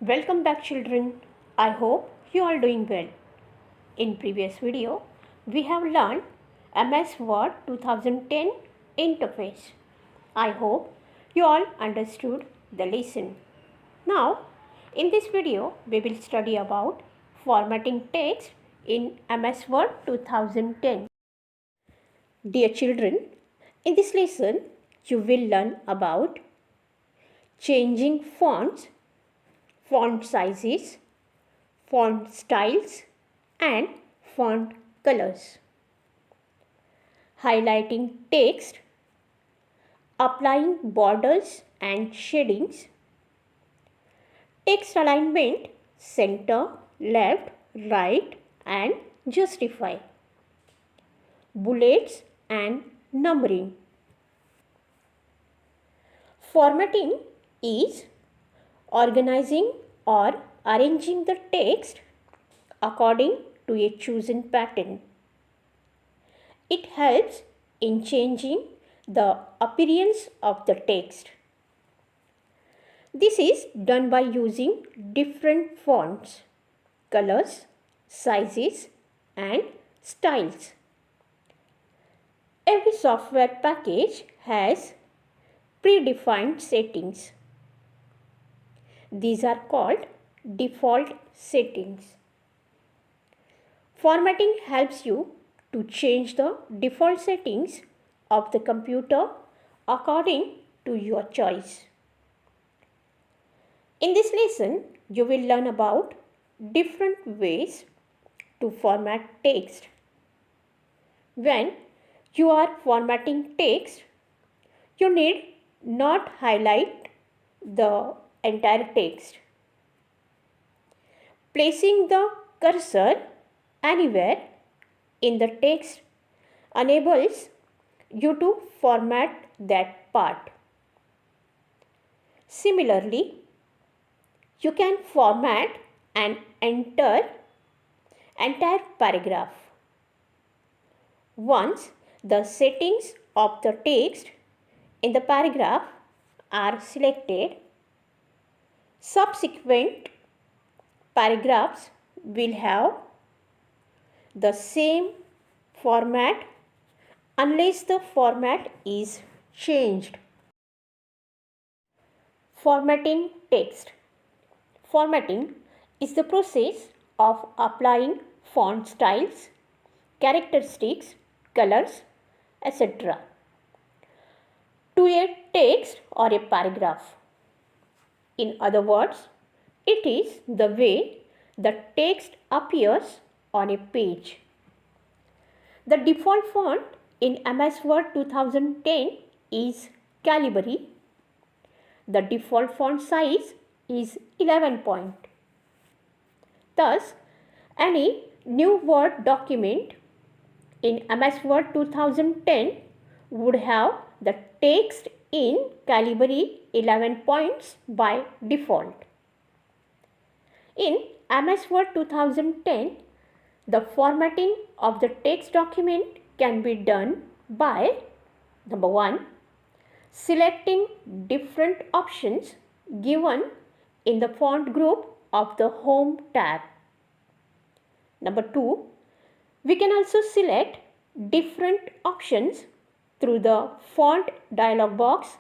Welcome back children. I hope you are doing well. In previous video, we have learned MS Word 2010 interface. I hope you all understood the lesson. Now, in this video, we will study about formatting text in MS Word 2010. Dear children, in this lesson, you will learn about changing fonts, font sizes, font styles and font colors, highlighting text, applying borders and shadings, text alignment, center, left, right and justify, bullets and numbering. Formatting is organizing or arranging the text according to a chosen pattern. It helps in changing the appearance of the text. This is done by using different fonts, colors, sizes and styles. Every software package has predefined settings. These are called default settings. Formatting helps you to change the default settings of the computer according to your choice. In this lesson, you will learn about different ways to format text. When you are formatting text, you need not highlight the entire text. Placing the cursor anywhere in the text enables you to format that part. Similarly, you can format and enter entire paragraph. Once the settings of the text in the paragraph are selected, subsequent paragraphs will have the same format unless the format is changed. Formatting text. Formatting is the process of applying font styles, characteristics, colors, etc. to a text or a paragraph. In other words, it is the way the text appears on a page. The default font in MS Word 2010 is Calibri. The default font size is 11 point. Thus, any new Word document in MS Word 2010 would have the text in Calibri 11 points by default. In MS Word 2010, the formatting of the text document can be done by number 1. Selecting different options given in the font group of the Home tab. Number 2. We can also select different options through the Font dialog box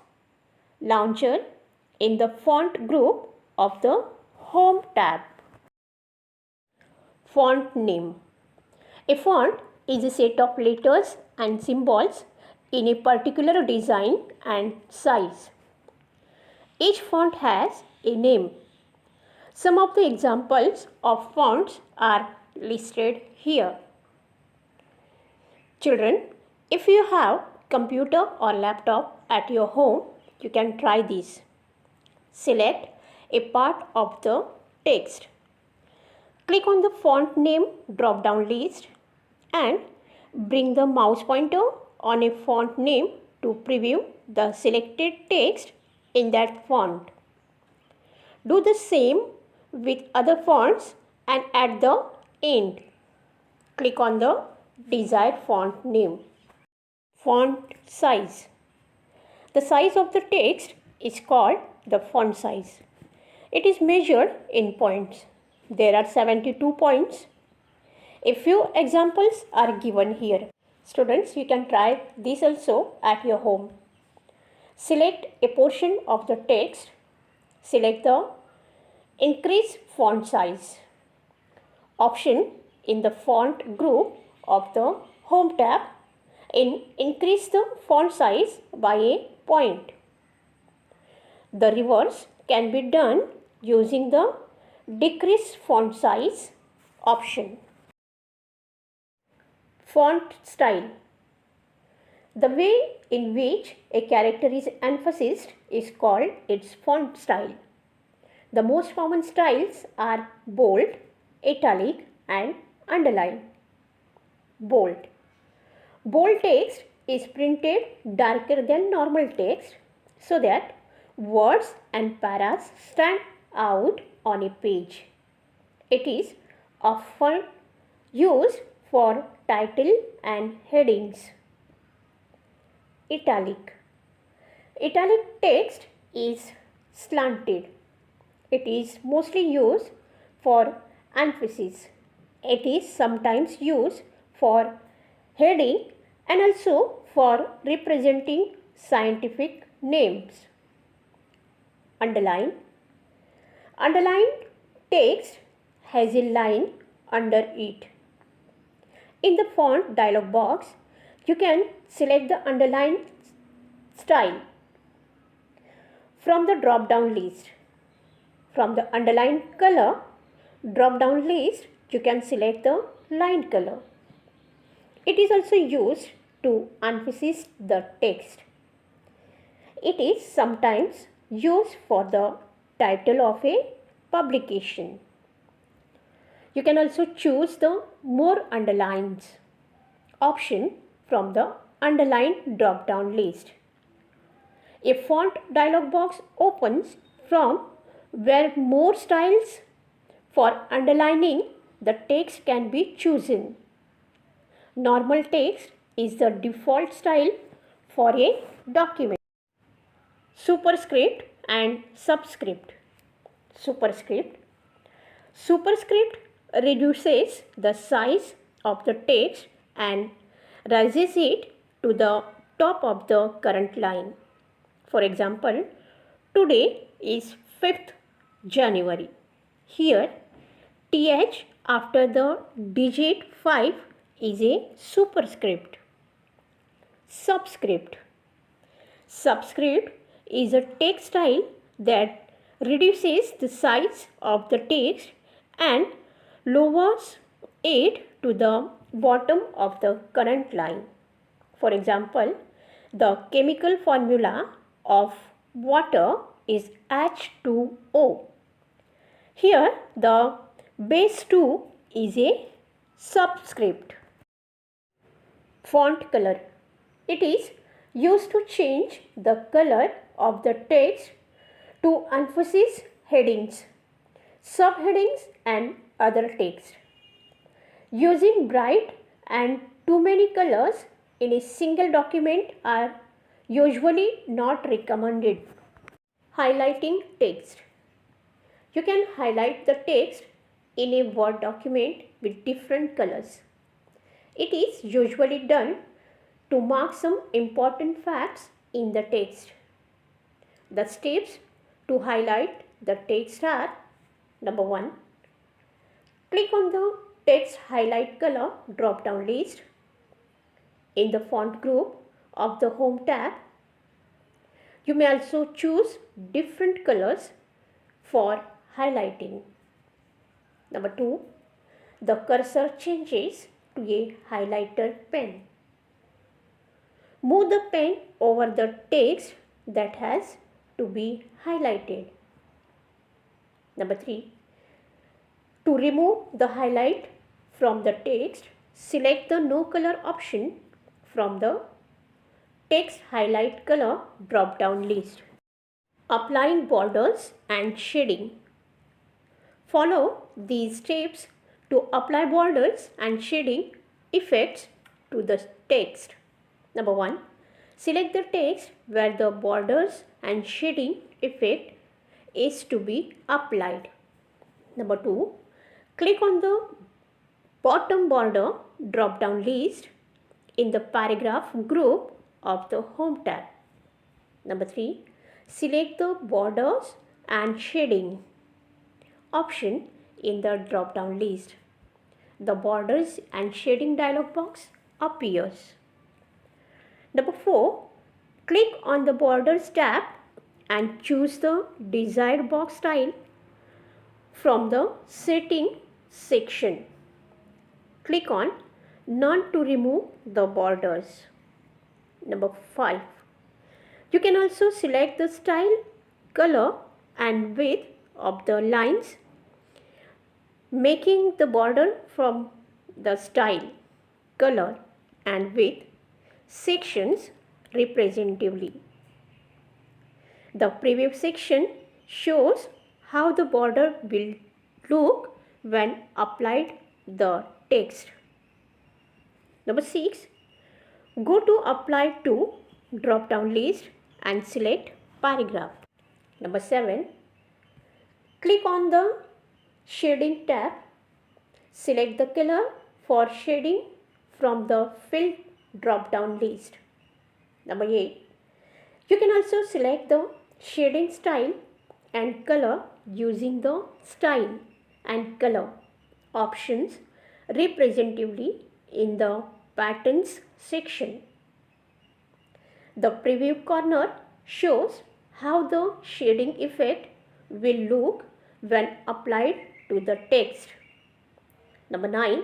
launcher in the font group of the Home tab. Font name. A font is a set of letters and symbols in a particular design and size. Each font has a name. Some of the examples of fonts are listed here. Children, if you have computer or laptop at your home, you can try this. Select a part of the text. Click on the font name drop-down list and bring the mouse pointer on a font name to preview the selected text in that font. Do the same with other fonts and at the end, click on the desired font name. Font size. The size of the text is called the font size. It is measured in points. There are 72 points. A few examples are given here. Students, you can try this also at your home. Select a portion of the text. Select the increase font size option in the font group of the home tab and increase the font size by a point. The reverse can be done using the decrease font size option. Font style. The way in which a character is emphasized is called its font style. The most common styles are bold, italic and underline. Bold. Bold text is printed darker than normal text so that words and paras stand out on a page. It is often used for title and headings. Italic. Italic text is slanted. It is mostly used for emphasis. It is sometimes used for heading and also for representing scientific names. Underline. Underlined text has a line under it. In the font dialog box, you can select the underline style from the drop-down list. From the underline color drop-down list, you can select the line color. It is also used to emphasize the text. It is sometimes used for the title of a publication. You can also choose the more underlines option from the underline drop-down list. A font dialog box opens from where more styles for underlining the text can be chosen. Normal text is the default style for a document. Superscript and subscript. Superscript. Superscript reduces the size of the text and raises it to the top of the current line. For example, today is 5th January. Here, TH after the digit 5 is a superscript. Subscript. Subscript is a text style that reduces the size of the text and lowers it to the bottom of the current line. For example, the chemical formula of water is H2O. Here, the base 2 is a subscript. Font color. It is used to change the color of the text to emphasize headings, subheadings and other text. Using bright and too many colors in a single document are usually not recommended. Highlighting text. You can highlight the text in a Word document with different colors. It is usually done to mark some important facts in the text. The steps to highlight the text are: number 1. Click on the text highlight color drop-down list in the font group of the Home tab. You may also choose different colors for highlighting. Number 2. The cursor changes to a highlighter pen. Move the pen over the text that has to be highlighted. Number 3. To remove the highlight from the text, select the No Color option from the Text Highlight Color drop-down list. Applying borders and shading. Follow these steps to apply borders and shading effects to the text. Number 1. Select the text where the borders and shading effect is to be applied. Number 2, click on the bottom border drop down list in the paragraph group of the Home tab. Number 3, select the borders and shading option in the drop down list. The borders and shading dialog box appears. Number 4, click on the borders tab and choose the desired box style from the setting section. Click on none to remove the borders. Number 5, you can also select the style, color and width of the lines, making the border from the style, color and width sections representatively. The preview section shows how the border will look when applied the text. Number 6, go to Apply to drop down list and select paragraph. Number 7, click on the shading tab. Select the color for shading from the fill drop down list. Number 8, you can also select the shading style and color using the style and color options representatively in the patterns section. The preview corner shows how the shading effect will look when applied to the text. Number 9,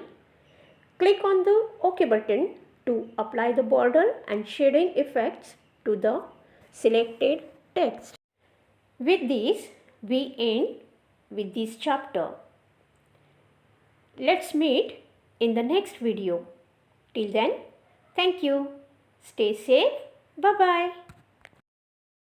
click on the OK button to apply the border and shading effects to the selected text. With this, we end with this chapter. Let's meet in the next video. Till then, thank you. Stay safe. Bye-bye.